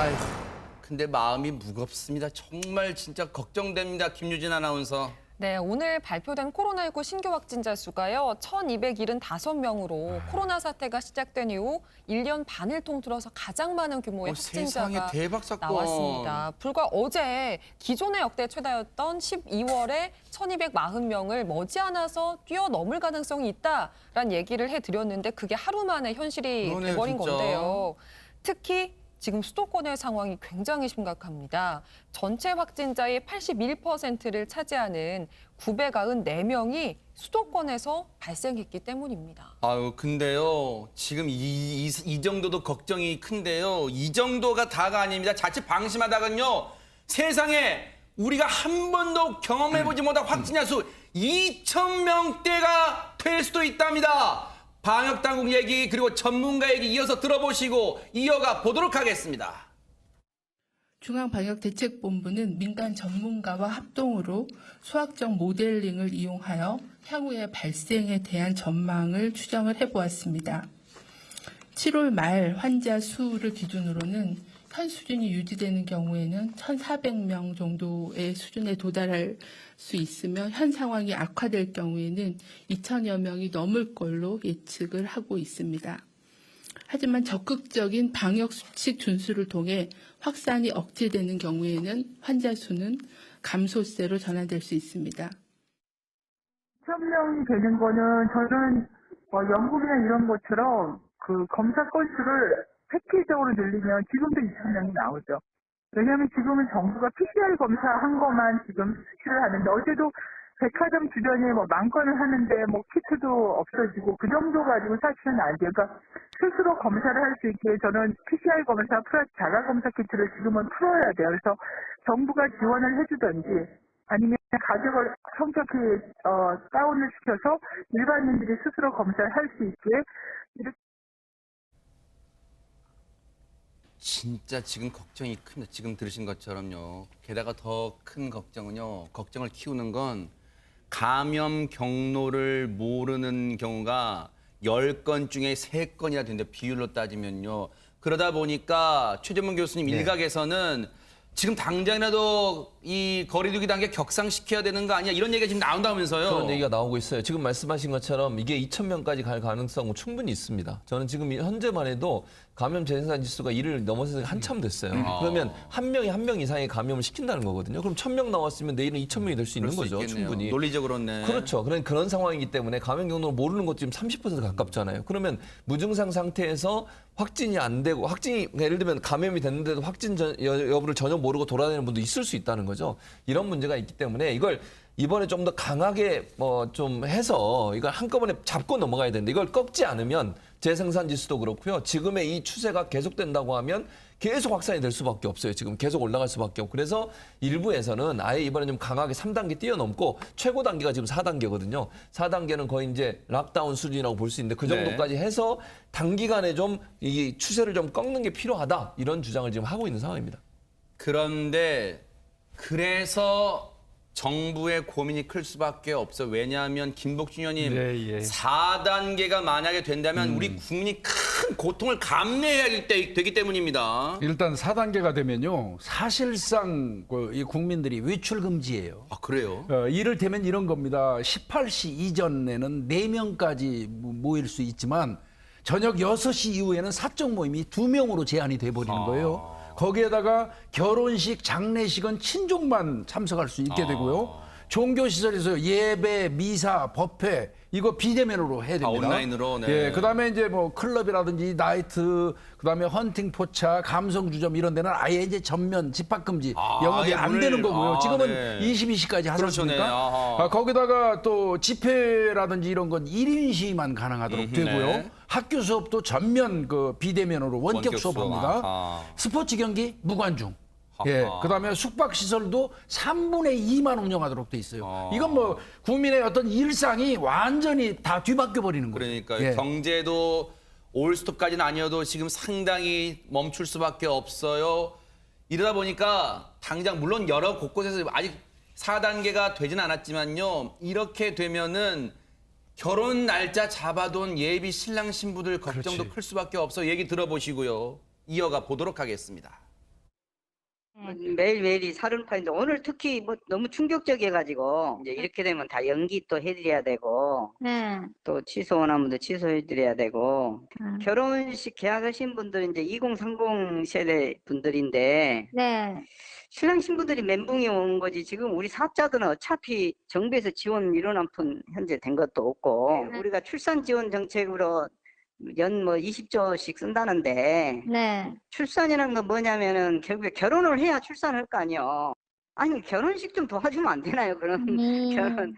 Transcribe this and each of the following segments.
아유, 근데 마음이 무겁습니다. 정말 진짜 걱정됩니다. 김유진 아나운서. 네, 오늘 발표된 코로나19 신규 확진자 수가요. 1,275명으로 코로나 사태가 시작된 이후 1년 반을 통틀어서 가장 많은 규모의 확진자가 세상에 대박 사건. 나왔습니다. 불과 어제 기존의 역대 최다였던 12월에 1,240명을 머지않아서 뛰어넘을 가능성이 있다라는 얘기를 해드렸는데 그게 하루 만에 현실이 그러네요, 돼버린 진짜. 건데요. 특히 지금 수도권의 상황이 굉장히 심각합니다. 전체 확진자의 81%를 차지하는 994명이 수도권에서 발생했기 때문입니다. 아유, 근데요. 지금 이 정도도 걱정이 큰데요. 이 정도가 다가 아닙니다. 자칫 방심하다간요. 세상에 우리가 한 번도 경험해보지 못한 확진자 수 2,000명대가 될 수도 있답니다. 방역당국 얘기 그리고 전문가 얘기 이어서 들어보시고 이어가 보도록 하겠습니다. 중앙방역대책본부는 민간 전문가와 합동으로 수학적 모델링을 이용하여 향후의 발생에 대한 전망을 추정을 해보았습니다. 7월 말 환자 수를 기준으로는 현 수준이 유지되는 경우에는 1,400명 정도의 수준에 도달할 수 있으며 현 상황이 악화될 경우에는 2,000여 명이 넘을 걸로 예측을 하고 있습니다. 하지만 적극적인 방역수칙 준수를 통해 확산이 억제되는 경우에는 환자 수는 감소세로 전환될 수 있습니다. 2,000명이 되는 거는 저는 영국이나 이런 것처럼 그 검사 건수를 획기적으로 늘리면 지금도 2,000명이 나오죠. 왜냐하면 지금은 정부가 PCR 검사한 것만 지금 수치를 하는데 어제도 백화점 주변에 만 건을 하는데 키트도 없어지고 그 정도 가지고 사실은 안 돼요. 그러니까 스스로 검사를 할 수 있게 저는 PCR 검사 플러스 자가 검사 키트를 지금은 풀어야 돼요. 그래서 정부가 지원을 해주든지 아니면 가격을 성격히 다운을 시켜서 일반인들이 스스로 검사를 할 수 있게 이렇게. 진짜 지금 걱정이 큽니다. 지금 들으신 것처럼요. 게다가 더 큰 걱정은요. 걱정을 키우는 건 감염 경로를 모르는 경우가 10건 중에 3건이나 된다. 비율로 따지면요. 그러다 보니까 최재문 교수님 일각에서는 지금 당장이라도 이 거리두기 단계 격상시켜야 되는 거 아니야? 이런 얘기가 지금 나온다면서요. 그런 얘기가 나오고 있어요. 지금 말씀하신 것처럼 이게 2,000명까지 갈 가능성은 충분히 있습니다. 저는 지금 현재만 해도 감염 재생산 지수가 1을 넘어서 한참 됐어요. 그러면 한 명 이상의 감염을 시킨다는 거거든요. 그럼 1,000명 나왔으면 내일은 2,000명이 될 수 있는 거죠. 있겠네요. 충분히. 논리적으로는. 그렇죠. 그런 상황이기 때문에 감염 경로를 모르는 것도 지금 30% 가깝잖아요. 그러면 무증상 상태에서 확진이 안 되고 예를 들면 감염이 됐는데도 확진 여부를 전혀 모르고 돌아다니는 분도 있을 수 있다는 거죠. 이런 문제가 있기 때문에 이걸 이번에 좀 더 강하게 좀 해서 이걸 한꺼번에 잡고 넘어가야 되는데 이걸 꺾지 않으면 재생산 지수도 그렇고요. 지금의 이 추세가 계속된다고 하면 계속 확산이 될 수밖에 없어요. 지금 계속 올라갈 수밖에 없고. 그래서 일부에서는 아예 이번에 좀 강하게 3단계 뛰어넘고 최고 단계가 지금 4단계거든요. 4단계는 거의 이제 락다운 수준이라고 볼 수 있는데 그 정도까지 해서 단기간에 좀 이 추세를 좀 꺾는 게 필요하다. 이런 주장을 지금 하고 있는 상황입니다. 그런데 그래서 정부의 고민이 클 수밖에 없어. 왜냐하면 김복준 의원님 4단계가 만약에 된다면 우리 국민이 큰 고통을 감내해야 되기 때문입니다. 일단 4단계가 되면요. 사실상 이 국민들이 외출 금지예요. 아, 그래요? 이를테면 이런 겁니다. 18시 이전에는 4명까지 모일 수 있지만 저녁 6시 이후에는 사적 모임이 2명으로 제한이 돼버리는 거예요. 거기에다가 결혼식, 장례식은 친족만 참석할 수 있게 되고요. 종교시설에서 예배, 미사, 법회 이거 비대면으로 해야 됩니다. 온라인으로. 네. 예, 그다음에 이제 클럽이라든지 나이트, 그다음에 헌팅 포차, 감성 주점 이런 데는 아예 이제 전면 집합 금지 영업이 아예 안 되는 거고요. 지금은 22시까지 하지 그렇죠, 네. 않습니까? 거기다가 또 집회라든지 이런 건 1인 시위만 가능하도록 되고요. 네. 학교 수업도 전면 원격 원격 수업합니다. 수업. 스포츠 경기 무관중. 예, 그다음에 숙박 시설도 3분의 2만 운영하도록 돼 있어요. 이건 국민의 어떤 일상이 완전히 다 뒤바뀌어 버리는 거예요. 그러니까 예. 경제도 올스톱까지는 아니어도 지금 상당히 멈출 수밖에 없어요. 이러다 보니까 당장 물론 여러 곳곳에서 아직 4단계가 되진 않았지만요. 이렇게 되면은 결혼 날짜 잡아둔 예비 신랑 신부들 걱정도 클 수밖에 없어. 얘기 들어보시고요. 이어가 보도록 하겠습니다. 매일매일이 살얼음판인데 오늘 특히 뭐 너무 충격적이어가지고 이제 이렇게 되면 다 연기 또 해드려야 되고 네. 또 취소 원하면 또 취소해드려야 되고 결혼식 계약하신 분들은 이제 2030 세대 분들인데 네. 신랑 신부들이 멘붕이 온 거지. 지금 우리 사업자들은 어차피 정부에서 지원 일원 한 푼 현재 된 것도 없고 우리가 출산 지원 정책으로 연 뭐 20조씩 쓴다는데 네. 출산이라는 건 뭐냐면은 결국에 결혼을 해야 출산할 거 아니에요. 아니 결혼식 좀 도와주면 안 되나요? 그런 결혼.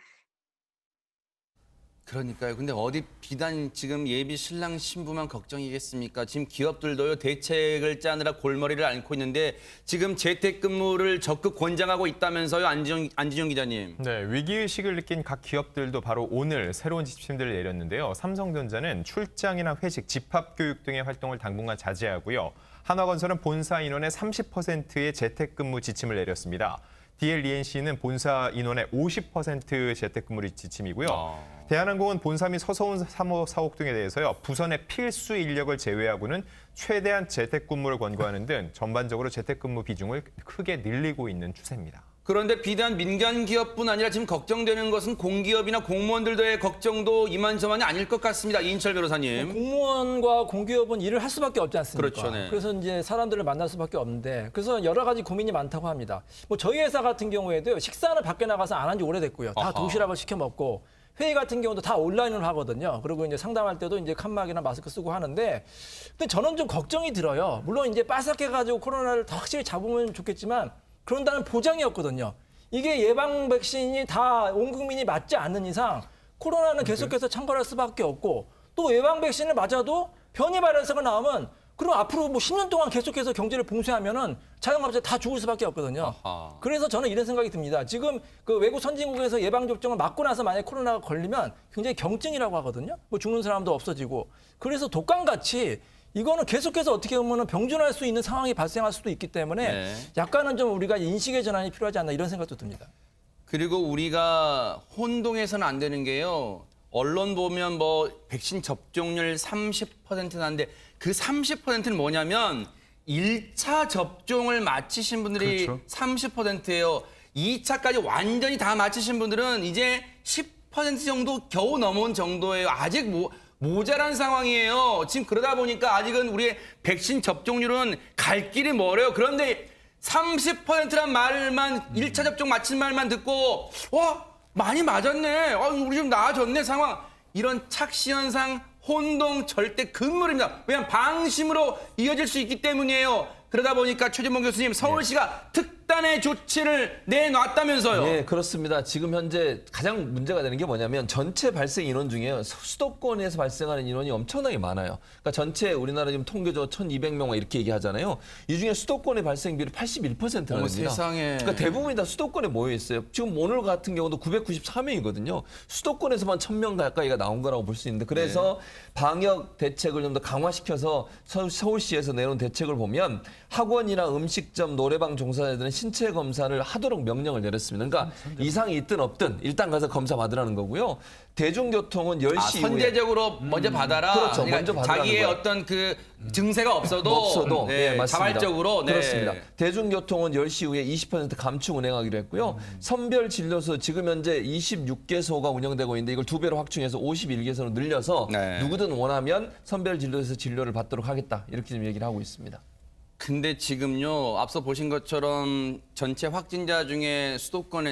그러니까요. 근데 어디 비단 지금 예비 신랑 신부만 걱정이겠습니까? 지금 기업들도요 대책을 짜느라 골머리를 앓고 있는데 지금 재택근무를 적극 권장하고 있다면서요, 안진영 기자님. 네, 위기의식을 느낀 각 기업들도 바로 오늘 새로운 지침들을 내렸는데요. 삼성전자는 출장이나 회식, 집합교육 등의 활동을 당분간 자제하고요. 한화건설은 본사 인원의 30%의 재택근무 지침을 내렸습니다. DLENC는 본사 인원의 50% 재택근무를 지침이고요. 대한항공은 본사 및 서서운 사업 등에 대해서요. 부선의 필수 인력을 제외하고는 최대한 재택근무를 권고하는 등 전반적으로 재택근무 비중을 크게 늘리고 있는 추세입니다. 그런데 비단 민간 기업뿐 아니라 지금 걱정되는 것은 공기업이나 공무원들의 걱정도 이만저만이 아닐 것 같습니다. 이인철 변호사님. 공무원과 공기업은 일을 할 수밖에 없지 않습니까? 그렇죠, 네. 그래서 이제 사람들을 만날 수밖에 없는데 그래서 여러 가지 고민이 많다고 합니다. 뭐 저희 회사 같은 경우에도 식사는 밖에 나가서 안 한 지 오래됐고요. 다 아하. 도시락을 시켜 먹고 회의 같은 경우도 다 온라인으로 하거든요. 그리고 이제 상담할 때도 이제 칸막이나 마스크 쓰고 하는데 근데 저는 좀 걱정이 들어요. 물론 이제 빠삭해가지고 코로나를 더 확실히 잡으면 좋겠지만 그런다는 보장이 없거든요. 이게 예방 백신이 다 온 국민이 맞지 않는 이상 코로나는 계속해서 창궐할 수밖에 없고 또 예방 백신을 맞아도 변이 발현사가 나오면 그럼 앞으로 뭐 10년 동안 계속해서 경제를 봉쇄하면은 자영업자 다 죽을 수밖에 없거든요. 아하. 그래서 저는 이런 생각이 듭니다. 지금 그 외국 선진국에서 예방 접종을 맞고 나서 만약에 코로나가 걸리면 굉장히 경증이라고 하거든요. 뭐 죽는 사람도 없어지고 그래서 독감같이 이거는 계속해서 어떻게 보면 병준할 수 있는 상황이 발생할 수도 있기 때문에 네. 약간은 좀 우리가 인식의 전환이 필요하지 않나 이런 생각도 듭니다. 그리고 우리가 혼동해서는 안 되는 게요. 언론 보면 뭐 백신 접종률 30% 나는데 그 30%는 뭐냐면 1차 접종을 마치신 분들이 그렇죠. 30%예요. 2차까지 완전히 다 마치신 분들은 이제 10% 정도 겨우 넘은 정도예요. 아직 모자란 상황이에요. 지금 그러다 보니까 아직은 우리의 백신 접종률은 갈 길이 멀어요. 그런데 30%란 말만 1차 접종 마친 말만 듣고 많이 맞았네. 우리 좀 나아졌네 상황. 이런 착시 현상, 혼동 절대 금물입니다. 왜냐하면 방심으로 이어질 수 있기 때문이에요. 그러다 보니까 최진봉 교수님 서울시가 특단의 조치를 내놨다면서요. 네, 그렇습니다. 지금 현재 가장 문제가 되는 게 뭐냐면 전체 발생 인원 중에 수도권에서 발생하는 인원이 엄청나게 많아요. 그러니까 전체 우리나라 지금 통계적으로 1,200명 이렇게 얘기하잖아요. 이 중에 수도권의 발생 비율이 81%라는 어머 세상에. 그러니까 대부분이 다 수도권에 모여 있어요. 지금 오늘 같은 경우도 994명이거든요. 수도권에서만 1,000명 가까이가 나온 거라고 볼 수 있는데 그래서 방역 대책을 좀 더 강화시켜서 서울시에서 내놓은 대책을 보면 학원이나 음식점, 노래방 종사자들은 신체 검사를 하도록 명령을 내렸습니다. 그러니까 이상이 있든 없든 일단 가서 검사 받으라는 거고요. 대중교통은 10시 이후에 선제적으로 먼저 받아라. 그렇죠. 그러니까 먼저 받으라는 자기의 거예요. 어떤 그 증세가 없어도 네, 맞습니다. 자발적으로 그렇습니다. 대중교통은 10시 이후에 20% 감축 운행하기로 했고요. 선별 진료소 지금 현재 26개소가 운영되고 있는데 이걸 2배로 확충해서 51개소로 늘려서 네. 누구든 원하면 선별 진료소에서 진료를 받도록 하겠다. 이렇게 좀 얘기를 하고 있습니다. 근데 지금요, 앞서 보신 것처럼 전체 확진자 중에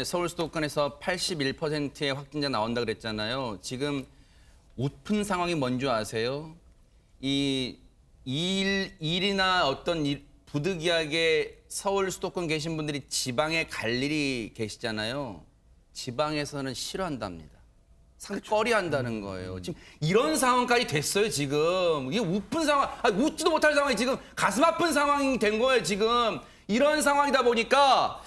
서울 수도권에서 81%의 확진자 나온다 그랬잖아요. 지금 웃픈 상황이 뭔지 아세요? 일이나 어떤 부득이하게 서울 수도권 계신 분들이 지방에 갈 일이 계시잖아요. 지방에서는 싫어한답니다. 상거리 한다는 거예요. 지금 이런 상황까지 됐어요, 지금. 이게 웃픈 상황, 웃지도 못할 상황이 지금 가슴 아픈 상황이 된 거예요, 지금. 이런 상황이다 보니까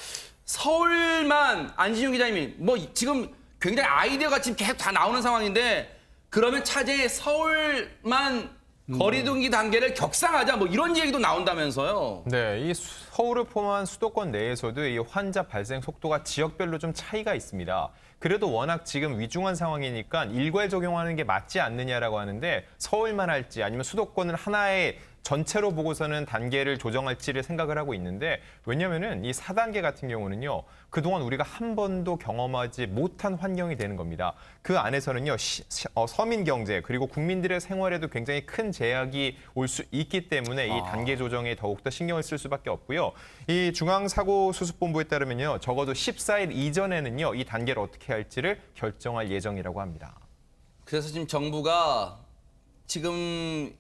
서울만, 안진용 기자님이 뭐 지금 굉장히 아이디어가 지금 계속 다 나오는 상황인데 그러면 차제에 서울만 거리두기 단계를 격상하자 뭐 이런 얘기도 나온다면서요. 네, 이 서울을 포함한 수도권 내에서도 이 환자 발생 속도가 지역별로 좀 차이가 있습니다. 그래도 워낙 지금 위중한 상황이니까 일괄 적용하는 게 맞지 않느냐라고 하는데 서울만 할지 아니면 수도권을 하나의 전체로 보고서는 단계를 조정할지를 생각을 하고 있는데 왜냐면은 이 4단계 같은 경우는요. 그동안 우리가 한 번도 경험하지 못한 환경이 되는 겁니다. 그 안에서는요. 서민 경제 그리고 국민들의 생활에도 굉장히 큰 제약이 올 수 있기 때문에 이 단계 조정에 더욱더 신경을 쓸 수밖에 없고요. 이 중앙사고수습본부에 따르면요. 적어도 14일 이전에는요. 이 단계를 어떻게 할지를 결정할 예정이라고 합니다. 그래서 지금 정부가 지금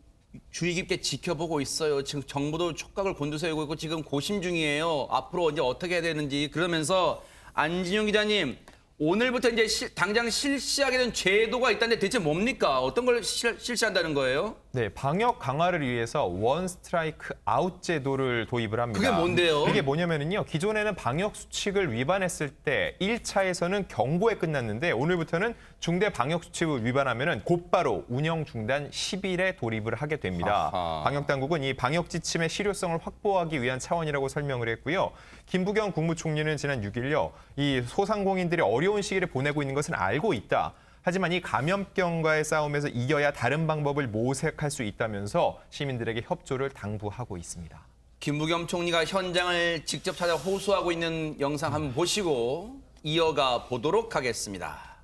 주의 깊게 지켜보고 있어요. 지금 정부도 촉각을 곤두세우고 있고 지금 고심 중이에요. 앞으로 이제 어떻게 해야 되는지. 그러면서 안진용 기자님, 오늘부터 이제 당장 실시하게 된 제도가 있다는데 대체 뭡니까? 어떤 걸 실시한다는 거예요? 네, 방역 강화를 위해서 원 스트라이크 아웃 제도를 도입을 합니다. 그게 뭔데요? 이게 뭐냐면요. 기존에는 방역 수칙을 위반했을 때 1차에서는 경고에 끝났는데 오늘부터는 중대 방역 수칙을 위반하면은 곧바로 운영 중단 10일에 돌입을 하게 됩니다. 아하. 방역 당국은 이 방역 지침의 실효성을 확보하기 위한 차원이라고 설명을 했고요. 김부겸 국무총리는 지난 6일요. 이 소상공인들이 어려운 시기를 보내고 있는 것은 알고 있다. 하지만 이 감염병과의 싸움에서 이겨야 다른 방법을 모색할 수 있다면서 시민들에게 협조를 당부하고 있습니다. 김부겸 총리가 현장을 직접 찾아 호소하고 있는 영상 한번 보시고 이어가 보도록 하겠습니다.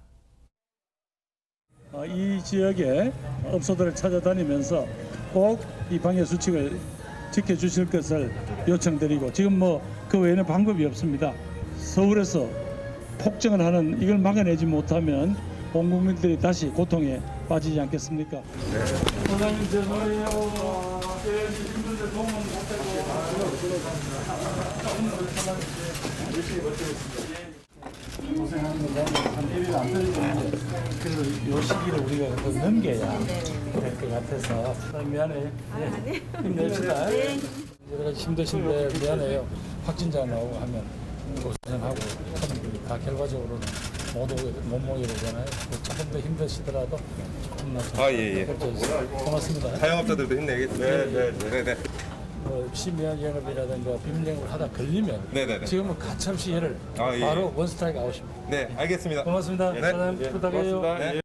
이 지역의 업소들을 찾아다니면서 꼭 이 방역 수칙을 지켜주실 것을 요청드리고 지금 그 외에는 방법이 없습니다. 서울에서 폭정을 하는 이걸 막아내지 못하면 온 국민들이 다시 고통에 빠지지 않겠습니까? 사장님 죄송해요. 힘든데 도움은 못 되고 고생합니다. 한 1일 안 떨어지는데 그래도 이 시기를 우리가 더 넘겨야 될 것 같아서 미안해. 힘냅시다. 여러 가지 힘드신데 미안해요. 확진자 나오고 하면 고생하고 사람들이 다 결과적으로는 못 모이게 되잖아요. 조금 더 힘드시더라도 조금만 예. 고맙습니다. 자영업자들도 힘내겠습니다. 네. 심야 영업이라든가 비밀 영업을 하다 걸리면 네네네. 지금은 가참시 해를 아, 예. 바로 원스트라이크 아웃입니다. 네, 알겠습니다. 고맙습니다. 사장님 부탁해요. 고맙습니다.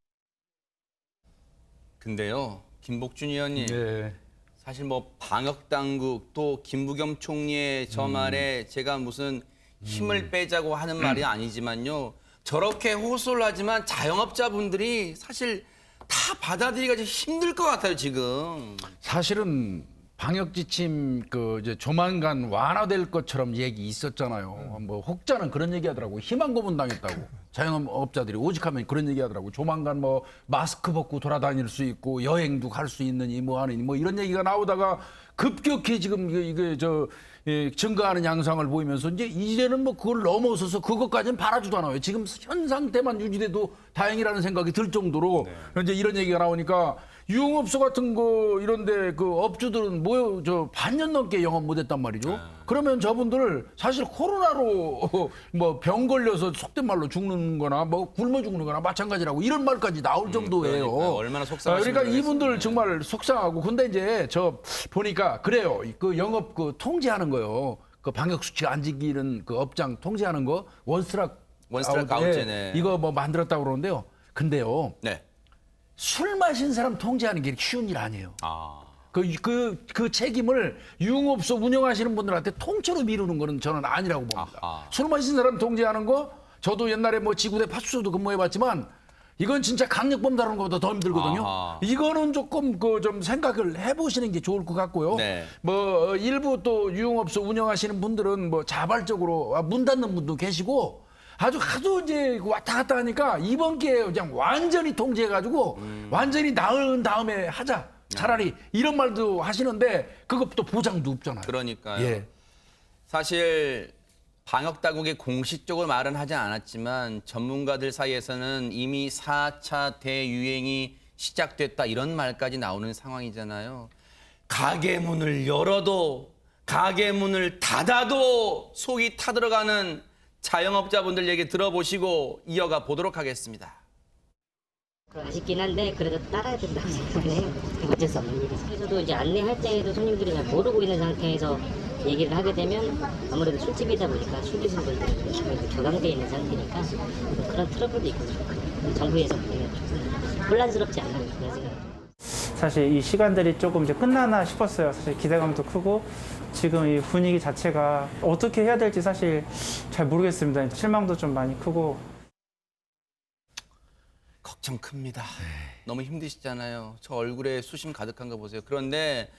근데요, 김복준 의원님. 네. 사실 방역 당국 또 김부겸 총리의 저 말에 제가 무슨 힘을 빼자고 하는 말이 아니지만요. 저렇게 호소를 하지만 자영업자분들이 사실 다 받아들이기가 좀 힘들 것 같아요, 지금. 사실은 방역 지침 이제 조만간 완화될 것처럼 얘기 있었잖아요. 혹자는 그런 얘기하더라고. 희망 고문 당했다고. 자영업자들이 오직하면 그런 얘기하더라고. 조만간 마스크 벗고 돌아다닐 수 있고 여행도 갈 수 있느니 하느니 이런 얘기가 나오다가 급격히 지금 이게 증가하는 양상을 보이면서 이제는 그걸 넘어서서 그것까지는 바라지도 않아요. 지금 현 상태만 유지돼도 다행이라는 생각이 들 정도로 이제 이런 얘기가 나오니까 유흥업소 같은 거 이런데 그 업주들은 반년 넘게 영업 못했단 말이죠. 그러면 저분들 사실 코로나로 병 걸려서 속된 말로 죽는 거나 굶어 죽는 거나 마찬가지라고 이런 말까지 나올 정도예요. 그러니까 얼마나 속상하신지 그러니까 이분들 모르겠습니다. 정말 속상하고 근데 이제 저 보니까 그래요. 그 영업 통제하는 거요. 그 방역 수칙 안 지키는 그 업장 통제하는 거 원스트라이크 아웃제네. 이거 만들었다고 그러는데요. 근데요. 네. 술 마신 사람 통제하는 게 쉬운 일 아니에요. 그 책임을 유흥업소 운영하시는 분들한테 통째로 미루는 거는 저는 아니라고 봅니다. 술 마신 사람 통제하는 거 저도 옛날에 지구대 파출소도 근무해봤지만 이건 진짜 강력범 다루는 것보다 더 힘들거든요. 이거는 조금 좀 생각을 해보시는 게 좋을 것 같고요. 네. 일부 또 유흥업소 운영하시는 분들은 자발적으로 문 닫는 분도 계시고 하도 이제 왔다 갔다 하니까 이번 기회에 그냥 완전히 통제해가지고 완전히 나은 다음에 하자. 차라리 이런 말도 하시는데 그것도 보장도 없잖아요. 그러니까요. 예. 사실 방역 당국이 공식적으로 말은 하지 않았지만 전문가들 사이에서는 이미 4차 대유행이 시작됐다 이런 말까지 나오는 상황이잖아요. 가게 문을 열어도 가게 문을 닫아도 속이 타들어가는 자영업자분들 얘기 들어보시고 이어가 보도록 하겠습니다. 아쉽긴 한데 그래도 따라야 된다고 생각을 해요. 어쩔 수 없는 일이죠. 그래서도 이제 안내할 때에도 손님들이 잘 모르고 있는 상태에서 얘기를 하게 되면 아무래도 술집이다 보니까 술 드신 분들이 격앙돼 있는 상태니까 그런 트러블도 있고 정부에서 보면 혼란스럽지 않나 그런 생각이 사실 이 시간들이 조금 이제 끝나나 싶었어요. 사실 기대감도 크고 지금 이 분위기 자체가 어떻게 해야 될지 사실 잘 모르겠습니다. 실망도 좀 많이 크고. 걱정 큽니다. 너무 힘드시잖아요. 저 얼굴에 수심 가득한 거 보세요. 그런데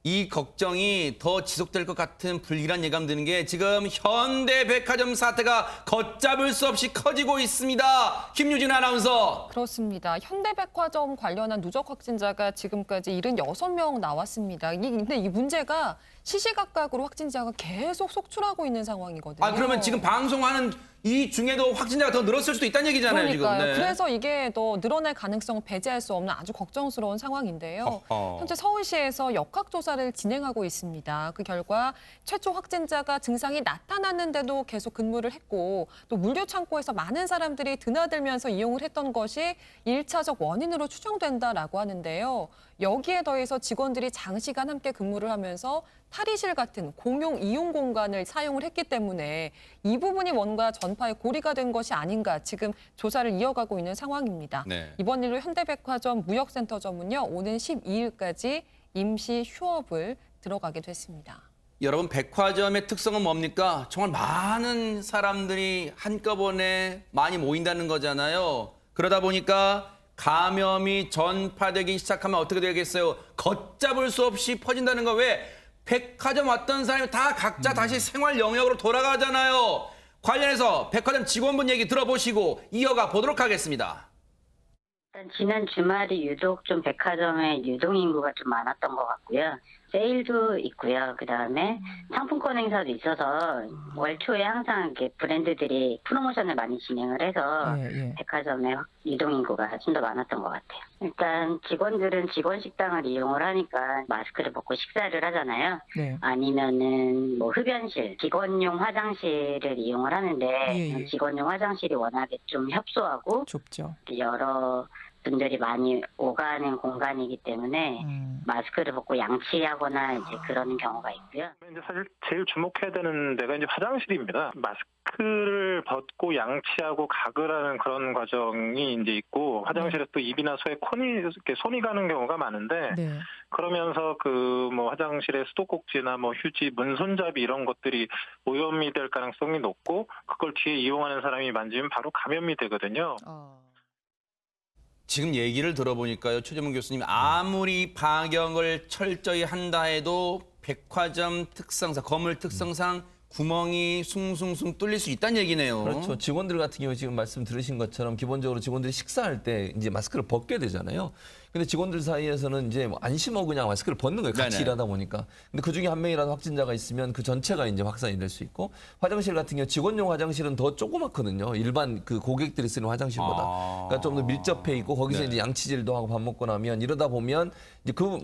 이 걱정이 더 지속될 것 같은 불길한 예감 드는 게 지금 현대백화점 사태가 걷잡을 수 없이 커지고 있습니다. 김유진 아나운서. 그렇습니다. 현대백화점 관련한 누적 확진자가 지금까지 76명 나왔습니다. 근데 이 문제가 시시각각으로 확진자가 계속 속출하고 있는 상황이거든요. 아, 그러면 지금 방송하는 이 중에도 확진자가 더 늘었을 수도 있다는 얘기잖아요, 그러니까요. 지금. 네. 그래서 이게 더 늘어날 가능성을 배제할 수 없는 아주 걱정스러운 상황인데요. 현재 서울시에서 역학조사를 진행하고 있습니다. 그 결과 최초 확진자가 증상이 나타났는데도 계속 근무를 했고 또 물류창고에서 많은 사람들이 드나들면서 이용을 했던 것이 1차적 원인으로 추정된다라고 하는데요. 여기에 더해서 직원들이 장시간 함께 근무를 하면서 탈의실 같은 공용 이용 공간을 사용을 했기 때문에 이 부분이 뭔가 전파의 고리가 된 것이 아닌가 지금 조사를 이어가고 있는 상황입니다. 네. 이번 일로 현대백화점 무역센터점은요, 오는 12일까지 임시 휴업을 들어가게 됐습니다. 여러분, 백화점의 특성은 뭡니까? 정말 많은 사람들이 한꺼번에 많이 모인다는 거잖아요. 그러다 보니까 감염이 전파되기 시작하면 어떻게 되겠어요? 걷잡을 수 없이 퍼진다는 거. 왜? 백화점 왔던 사람이 다 각자 다시 생활 영역으로 돌아가잖아요. 관련해서 백화점 직원분 얘기 들어보시고 이어가 보도록 하겠습니다. 일단 지난 주말이 유독 좀 백화점에 유동 인구가 좀 많았던 것 같고요. 세일도 있고요. 그다음에 상품권 행사도 있어서 월 초에 항상 이렇게 브랜드들이 프로모션을 많이 진행을 해서 백화점에 유동 인구가 좀 더 많았던 것 같아요. 일단 직원들은 직원 식당을 이용을 하니까 마스크를 벗고 식사를 하잖아요. 네. 아니면은 뭐 흡연실, 직원용 화장실을 이용을 하는데 직원용 화장실이 워낙에 좀 협소하고 좁죠. 여러 분들이 많이 오가는 공간이기 때문에 마스크를 벗고 양치하거나 이제 그러는 경우가 있고요. 이제 사실 제일 주목해야 되는 데가 이제 화장실입니다. 마스크를 벗고 양치하고 가글하는 그런 과정이 이제 있고 화장실에 또 입이나 소에 이렇게 손이 가는 경우가 많은데 네. 그러면서 그 뭐 화장실에 수도꼭지나 뭐 휴지, 문손잡이 이런 것들이 오염이 될 가능성이 높고 그걸 뒤에 이용하는 사람이 만지면 바로 감염이 되거든요. 지금 얘기를 들어보니까요, 최재문 교수님, 아무리 방역을 철저히 한다 해도 백화점 특성상, 건물 특성상 구멍이 숭숭숭 뚫릴 수 있다는 얘기네요. 그렇죠. 직원들 같은 경우 지금 말씀 들으신 것처럼 기본적으로 직원들이 식사할 때 이제 마스크를 벗게 되잖아요. 근데 직원들 사이에서는 이제 뭐 안심하고 그냥 마스크를 벗는 거예요. 같이 네네. 일하다 보니까. 근데 그 중에 한 명이라도 확진자가 있으면 그 전체가 이제 확산이 될 수 있고 화장실 같은 경우 직원용 화장실은 더 조그맣거든요. 일반 그 고객들이 쓰는 화장실보다. 그러니까 좀 더 밀접해 있고 거기서 이제 양치질도 하고 밥 먹고 나면 이러다 보면 이제 그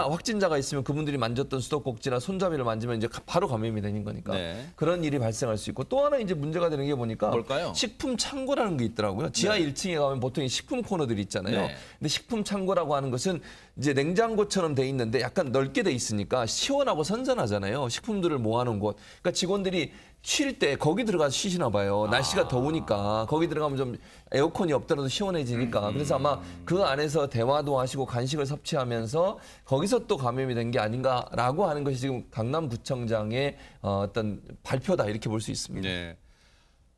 확진자가 있으면 그분들이 만졌던 수도꼭지나 손잡이를 만지면 이제 바로 감염이 되는 거니까 그런 일이 발생할 수 있고 또 하나 이제 문제가 되는 게 보니까 뭘까요? 식품 창고라는 게 있더라고요. 지하 1층에 가면 보통 식품 코너들이 있잖아요. 네. 근데 식품 창고라고 하는 것은 이제 냉장고처럼 돼 있는데 약간 넓게 돼 있으니까 시원하고 선선하잖아요. 식품들을 모아놓은 곳. 그러니까 직원들이 쉴 때 거기 들어가서 쉬시나 봐요. 날씨가 더우니까 거기 들어가면 좀 에어컨이 없더라도 시원해지니까. 그래서 아마 그 안에서 대화도 하시고 간식을 섭취하면서 거기서 또 감염이 된 게 아닌가라고 하는 것이 지금 강남구청장의 어떤 발표다 이렇게 볼 수 있습니다. 네.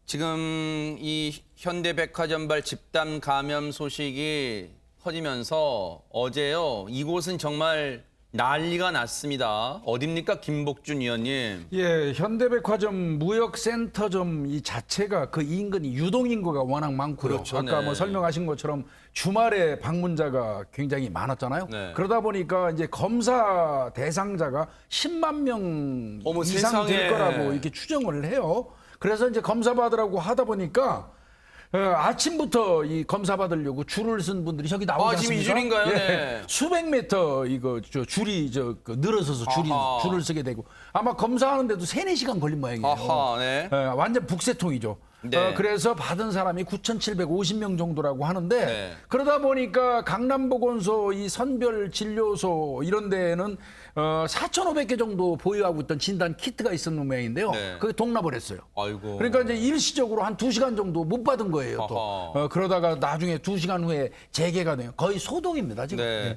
지금 이 현대백화점발 집단 감염 소식이 퍼지면서 어제요, 이곳은 정말 난리가 났습니다. 어딥니까, 김복준 의원님? 예, 현대백화점 무역센터점 이 자체가 그 인근이 유동인구가 워낙 많고요. 그렇죠, 아까 네. 뭐 설명하신 것처럼 주말에 방문자가 굉장히 많았잖아요. 네. 그러다 보니까 이제 검사 대상자가 10만 명 어머, 이상 될 세상에. 거라고 이렇게 추정을 해요. 그래서 이제 검사 받으라고 하다 보니까 아침부터 이 검사 받으려고 줄을 쓴 분들이 저기 나오지 지금 이 않습니까? 줄인가요? 예. 네. 수백 미터 이거 줄이 늘어서서 아하. 줄을 쓰게 되고 아마 검사하는데도 3-4시간 걸린 모양이에요. 아하, 네. 완전 북새통이죠. 네. 그래서 받은 사람이 9,750명 정도라고 하는데 네. 그러다 보니까 강남보건소, 이 선별진료소 이런 데에는 4,500개 정도 보유하고 있던 진단 키트가 있었는 모양인데요. 네. 그게 동납을 했어요. 아이고. 그러니까 이제 일시적으로 한 2시간 정도 못 받은 거예요. 또 아하. 그러다가 나중에 2시간 후에 재개가 돼요. 거의 소동입니다 지금. 네.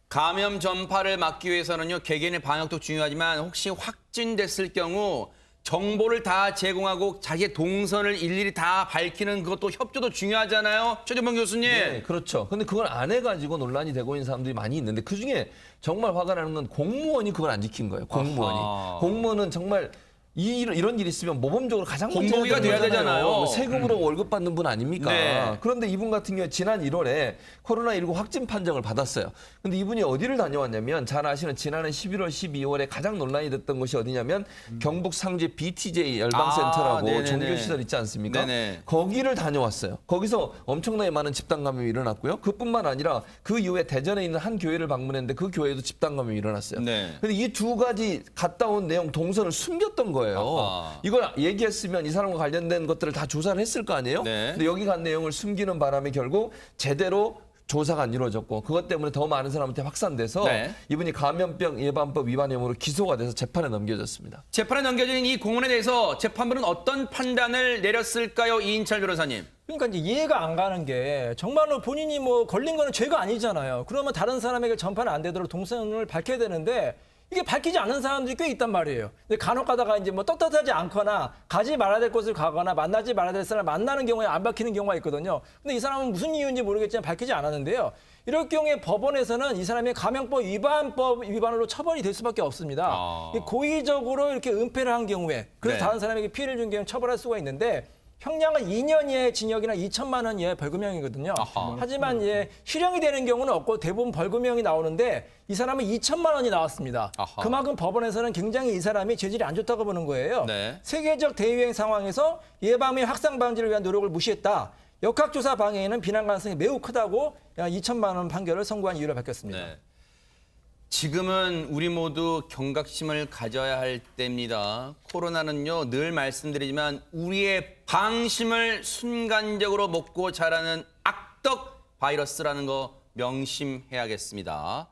감염 전파를 막기 위해서는요, 개개인의 방역도 중요하지만 혹시 확진됐을 경우 정보를 다 제공하고 자기의 동선을 일일이 다 밝히는 그것도 협조도 중요하잖아요. 최재범 교수님. 네, 그렇죠. 근데 그걸 안 해가지고 논란이 되고 있는 사람들이 많이 있는데 그중에 정말 화가 나는 건 공무원이 그걸 안 지킨 거예요. 공무원이. 아하. 공무원은 공무원은 정말 이런 일이 있으면 모범적으로 가장 먼저 공복이가 돼야 되잖아요. 세금으로 월급 받는 분 아닙니까? 네. 그런데 이분 같은 경우에 지난 1월에 코로나19 확진 판정을 받았어요. 근데 이분이 어디를 다녀왔냐면 잘 아시는 지난해 11월, 12월에 가장 논란이 됐던 곳이 어디냐면 경북 상주의 BTJ 열방센터라고 네네네. 종교시설 있지 않습니까? 네네. 거기를 다녀왔어요. 거기서 엄청나게 많은 집단 감염이 일어났고요. 그뿐만 아니라 그 이후에 대전에 있는 한 교회를 방문했는데 그 교회에도 집단 감염이 일어났어요. 네. 근데 이 두 가지 갔다 온 내용 동선을 숨겼던 거예요. 아하. 이걸 얘기했으면 이 사람과 관련된 것들을 다 조사를 했을 거 아니에요? 네. 근데 여기 간 내용을 숨기는 바람에 결국 제대로 조사가 안 이루어졌고 그것 때문에 더 많은 사람한테 확산돼서 네. 이분이 감염병 예방법 위반 혐의로 기소가 돼서 재판에 넘겨졌습니다. 재판에 넘겨진 이 공문에 대해서 재판부는 어떤 판단을 내렸을까요, 이인철 변호사님? 그러니까 이제 이해가 안 가는 게 정말로 본인이 뭐 걸린 거는 죄가 아니잖아요. 그러면 다른 사람에게 전파는 안 되도록 동선을 밝혀야 되는데 이게 밝히지 않는 사람들이 꽤 있단 말이에요. 근데 간혹 가다가 이제 뭐 떳떳하지 않거나 가지 말아야 될 곳을 가거나 만나지 말아야 될 사람을 만나는 경우에 안 밝히는 경우가 있거든요. 근데 이 사람은 무슨 이유인지 모르겠지만 밝히지 않았는데요. 이럴 경우에 법원에서는 이 사람이 감염법 위반으로 처벌이 될 수밖에 없습니다. 고의적으로 이렇게 은폐를 한 경우에 그래서 네. 다른 사람에게 피해를 준 경우에 처벌할 수가 있는데 형량은 2년 이하의 징역이나 2천만 원 이하의 벌금형이거든요. 하지만 실형이 되는 경우는 없고 대부분 벌금형이 나오는데 이 사람은 2천만 원이 나왔습니다. 아하. 그만큼 법원에서는 굉장히 이 사람이 재질이 안 좋다고 보는 거예요. 네. 세계적 대유행 상황에서 예방 및 확산 방지를 위한 노력을 무시했다. 역학조사 방해에는 비난 가능성이 매우 크다고 2천만 원 판결을 선고한 이유를 밝혔습니다. 네. 지금은 우리 모두 경각심을 가져야 할 때입니다. 코로나는요, 늘 말씀드리지만 우리의 방심을 순간적으로 먹고 자라는 악덕 바이러스라는 거 명심해야겠습니다.